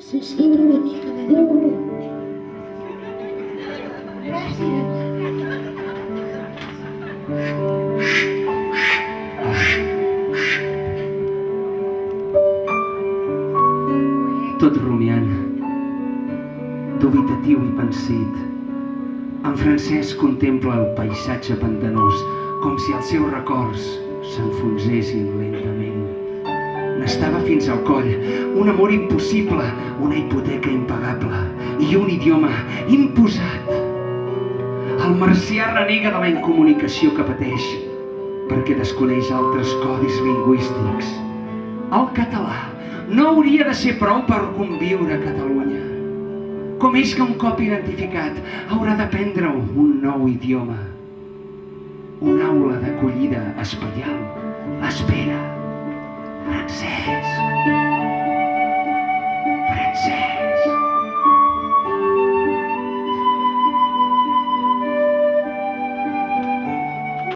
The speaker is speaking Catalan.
Assassina una mica de Déu. Gràcies. Tot rumiant, dubitatiu i pensit, en Francesc contempla el paisatge pantanós com si els seus records s'enfonsessin lentament. N'estava fins al coll, un amor impossible, una hipoteca impagable i un idioma imposat. El marcià renega de la incomunicació que pateix perquè desconeix altres codis lingüístics. El català no hauria de ser prou per conviure a Catalunya. Com és que un cop identificat haurà d'aprendre un nou idioma? Una aula d'acollida espaial l'espera.